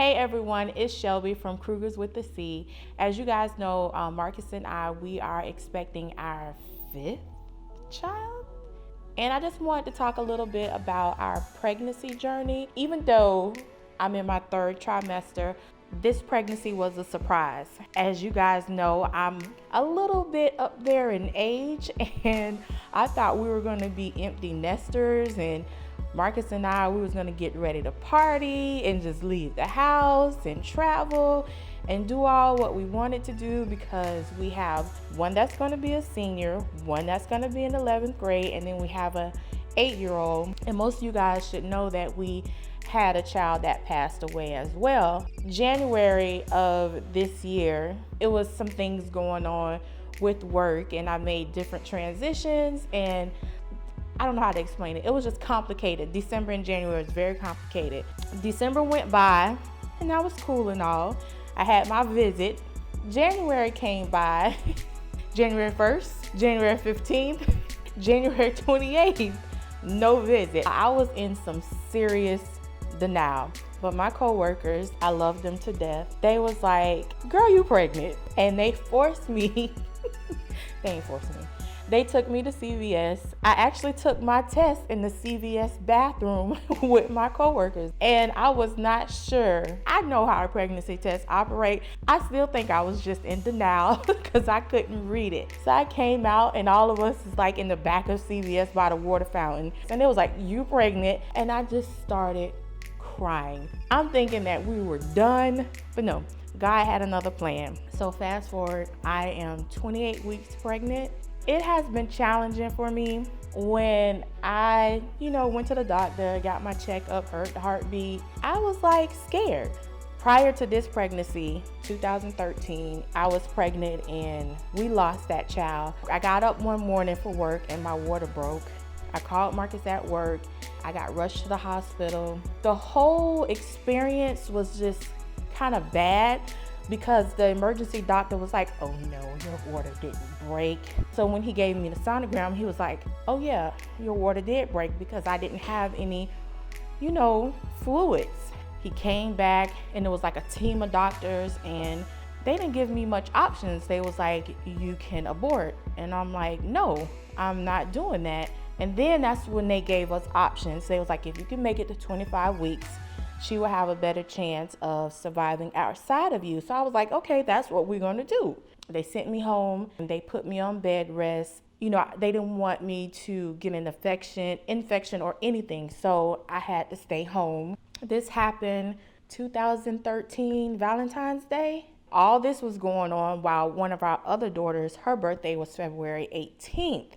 Hey everyone, it's Shelby from Crugers with the C. As you guys know, Marcus and I, we are expecting our 5th child. And I just wanted to talk a little bit about our pregnancy journey. Even though I'm in my 3rd trimester, this pregnancy was a surprise. As you guys know, I'm a little bit up there in age, and I thought we were going to be empty nesters, and Marcus and I, we was going to get ready to party and just leave the house and travel and do all what we wanted to do, because we have one that's going to be a senior, one that's going to be in 11th grade, and then we have a 8-year-old. And most of you guys should know that we had a child that passed away as well. January of this year, it was some things going on with work, and I made different transitions, and I don't know how to explain it. It was just complicated. December and January was very complicated. December went by, and that was cool and all. I had my visit. January came by. January 1st, January 15th, January 28th, no visit. I was in some serious denial. But my coworkers, I love them to death. They was like, girl, you pregnant. And they forced me. They ain't forced me. They took me to CVS. I actually took my test in the CVS bathroom with my coworkers, and I was not sure. I know how a pregnancy test operate. I still think I was just in denial because I couldn't read it. So I came out, and all of us is like in the back of CVS by the water fountain, and it was like, you pregnant? And I just started crying. I'm thinking that we were done, but no, God had another plan. So fast forward, I am 28 weeks pregnant. It has been challenging for me. When I, went to the doctor, got my checkup, heard the heartbeat, I was like scared. Prior to this pregnancy, 2013, I was pregnant and we lost that child. I got up one morning for work and my water broke. I called Marcus at work. I got rushed to the hospital. The whole experience was just kind of bad, because the emergency doctor was like, oh no, your water didn't break. So when he gave me the sonogram, he was like, oh yeah, your water did break, because I didn't have any, fluids. He came back and it was like a team of doctors, and they didn't give me much options. They was like, you can abort. And I'm like, no, I'm not doing that. And then that's when they gave us options. They was like, if you can make it to 25 weeks, she will have a better chance of surviving outside of you. So I was like, okay, that's what we're gonna do. They sent me home and they put me on bed rest. They didn't want me to get an infection or anything. So I had to stay home. This happened 2013, Valentine's Day. All this was going on while one of our other daughters, her birthday was February 18th.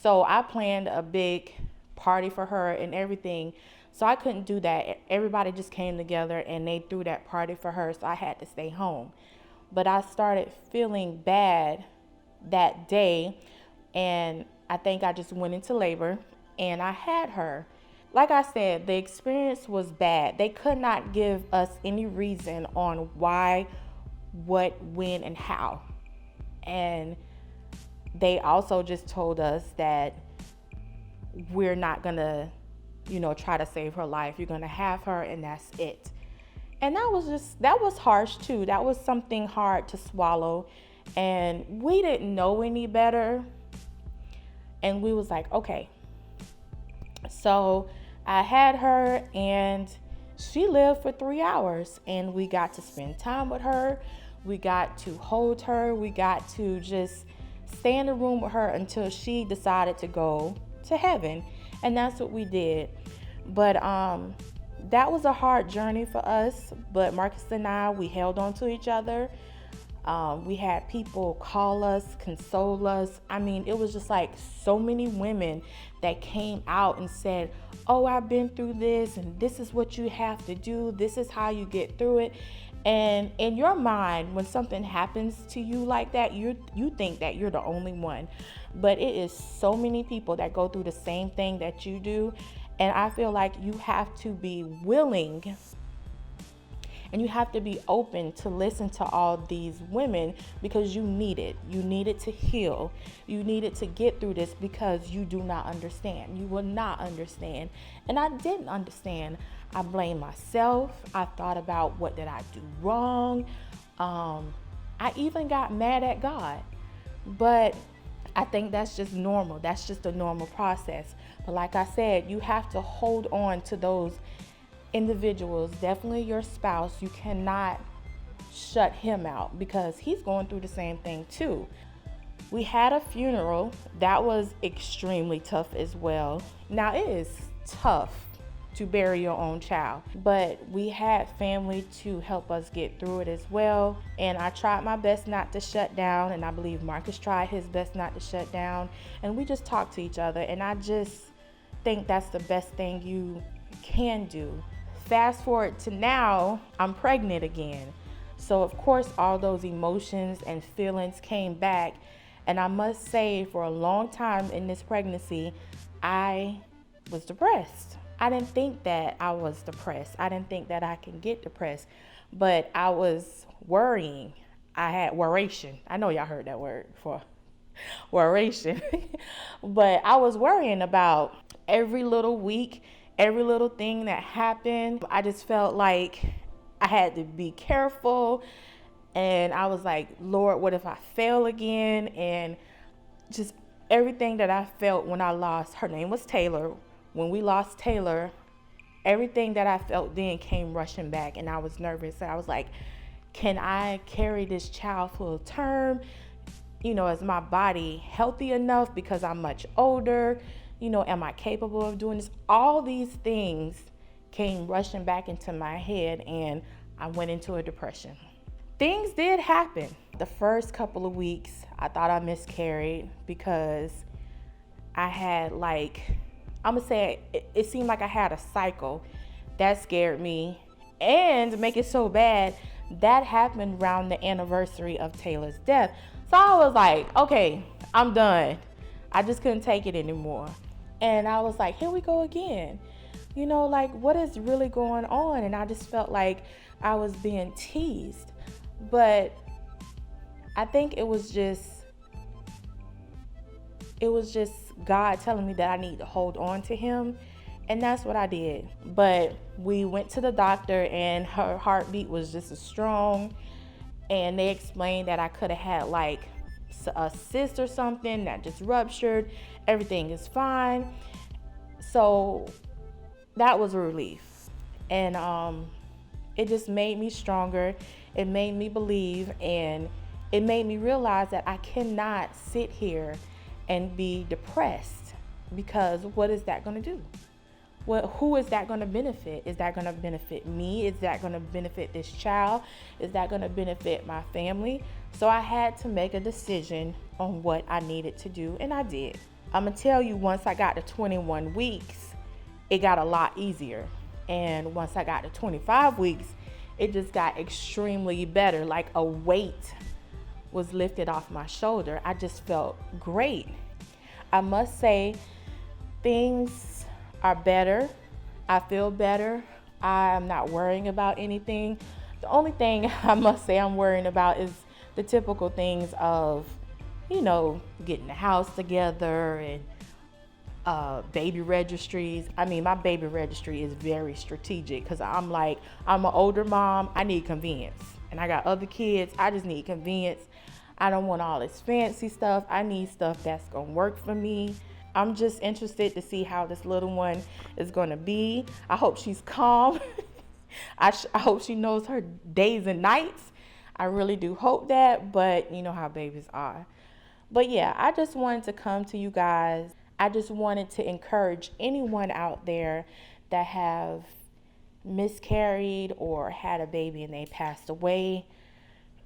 So I planned a big party for her and everything. So I couldn't do that. Everybody just came together and they threw that party for her, so I had to stay home. But I started feeling bad that day, and I think I just went into labor and I had her. Like I said, the experience was bad. They could not give us any reason on why, what, when, and how. And they also just told us that we're not gonna try to save her life. You're gonna have her and that's it. And that was harsh too. That was something hard to swallow. And we didn't know any better. And we was like, okay. So I had her and she lived for 3 hours, and we got to spend time with her. We got to hold her. We got to just stay in the room with her until she decided to go to heaven. And that's what we did. But that was a hard journey for us. But Marcus and I, we held on to each other. We had people call us, console us. I mean, it was just like so many women that came out and said, oh, I've been through this, and this is what you have to do. This is how you get through it. And in your mind, when something happens to you like that, you think that you're the only one. But it is so many people that go through the same thing that you do. And I feel like you have to be willing and you have to be open to listen to all these women, because you need it. You need it to heal. You need it to get through this, because you do not understand. You will not understand. And I didn't understand. I blamed myself. I thought about what did I do wrong. I even got mad at God. But I think that's just normal. That's just a normal process. But like I said, you have to hold on to those individuals, definitely your spouse. You cannot shut him out because he's going through the same thing too. We had a funeral that was extremely tough as well. Now, it is tough to bury your own child, but we had family to help us get through it as well. And I tried my best not to shut down, and I believe Marcus tried his best not to shut down, and we just talked to each other. And I just think that's the best thing you can do. Fast forward to now, I'm pregnant again. So of course all those emotions and feelings came back. And I must say, for a long time in this pregnancy, I was depressed. I didn't think that I was depressed. I didn't think that I can get depressed, but I was worrying. I had worration. I know y'all heard that word before, worration. But I was worrying about every little week, every little thing that happened. I just felt like I had to be careful. And I was like, Lord, what if I fail again? And just everything that I felt when I lost, her name was Taylor. When we lost Taylor, everything that I felt then came rushing back, and I was nervous. I was like, can I carry this child full term? You know, is my body healthy enough because I'm much older? You know, am I capable of doing this? All these things came rushing back into my head, and I went into a depression. Things did happen. The first couple of weeks, I thought I miscarried because I had I'm gonna say it seemed like I had a cycle. That scared me. And to make it so bad, that happened around the anniversary of Taylor's death. So I was like, okay, I'm done. I just couldn't take it anymore. And I was like, here we go again. You know, like, what is really going on? And I just felt like I was being teased. But I think it was just God telling me that I need to hold on to him. And that's what I did. But we went to the doctor, and her heartbeat was just as strong. And they explained that I could have had like a cyst or something that just ruptured. Everything is fine. So that was a relief. And it just made me stronger. It made me believe, and it made me realize that I cannot sit here and be depressed, because what is that going to do? Who is that going to benefit? Is that going to benefit me? Is that going to benefit this child? Is that going to benefit my family? So I had to make a decision on what I needed to do, and I did. I'm going to tell you, once I got to 21 weeks, it got a lot easier. And once I got to 25 weeks, it just got extremely better. Like a weight was lifted off my shoulder. I just felt great. I must say, things are better. I feel better. I'm not worrying about anything. The only thing I must say I'm worrying about is the typical things of, you know, getting the house together and baby registries. I mean, my baby registry is very strategic because I'm an older mom. I need convenience. And I got other kids. I just need convenience. I don't want all this fancy stuff. I need stuff that's going to work for me. I'm just interested to see how this little one is going to be. I hope she's calm. I hope she knows her days and nights. I really do hope that, but you know how babies are. But yeah, I just wanted to come to you guys. I just wanted to encourage anyone out there that have miscarried or had a baby and they passed away.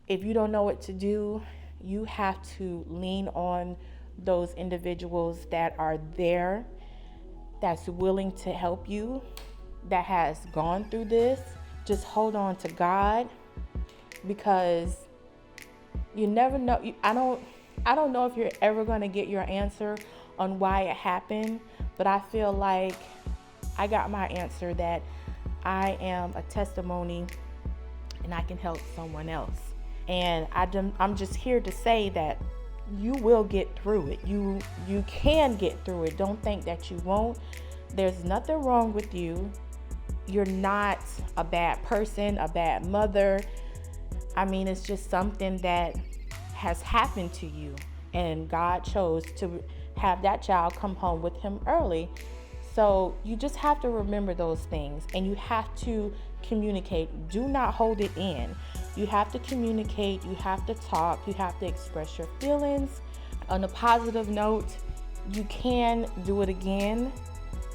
If you don't know what to do, you have to lean on those individuals that are there, that's willing to help you, that has gone through this. Just hold on to God, because you never know. I don't know if you're ever going to get your answer on why it happened, but I feel like I got my answer, that I am a testimony and I can help someone else. And I'm just here to say that you will get through it. You can get through it. Don't think that you won't. There's nothing wrong with you. you're not a bad person, a bad mother. I mean, it's just something that has happened to you, and God chose to have that child come home with him early. So you just have to remember those things, and you have to communicate. Do not hold it in. You have to communicate, you have to talk, you have to express your feelings. On a positive note, you can do it again.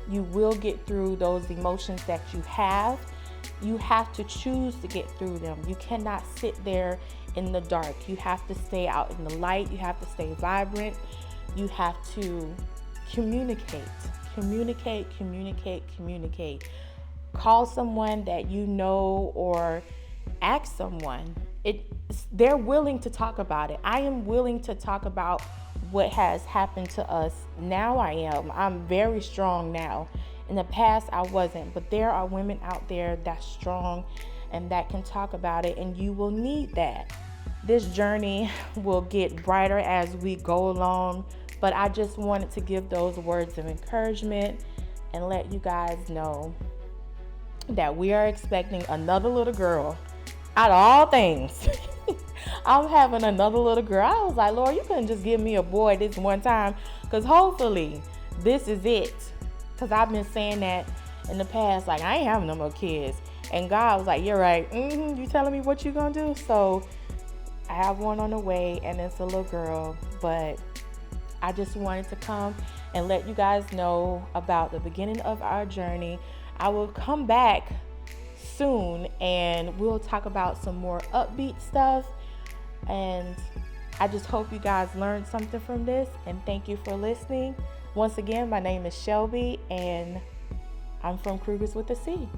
You will get through those emotions that you have. You have to choose to get through them. You cannot sit there in the dark. You have to stay out in the light. You have to stay vibrant. You have to communicate. Communicate. Call someone that you know, or ask someone. They're willing to talk about it. I am willing to talk about what has happened to us. Now I am. I'm very strong now. In the past, I wasn't. But there are women out there that's strong and that can talk about it, and you will need that. This journey will get brighter as we go along, but I just wanted to give those words of encouragement and let you guys know that we are expecting another little girl. Out of all things, I'm having another little girl. I was like, Lord, you couldn't just give me a boy this one time, because hopefully this is it. Because I've been saying that in the past, like, I ain't having no more kids. And God was like, you're right. You telling me what you gonna do? So I have one on the way, and it's a little girl. But I just wanted to come and let you guys know about the beginning of our journey. I will come back soon, and we'll talk about some more upbeat stuff. And I just hope you guys learned something from this, and thank you for listening. Once again, my name is Shelby, and I'm from Crugers with a C.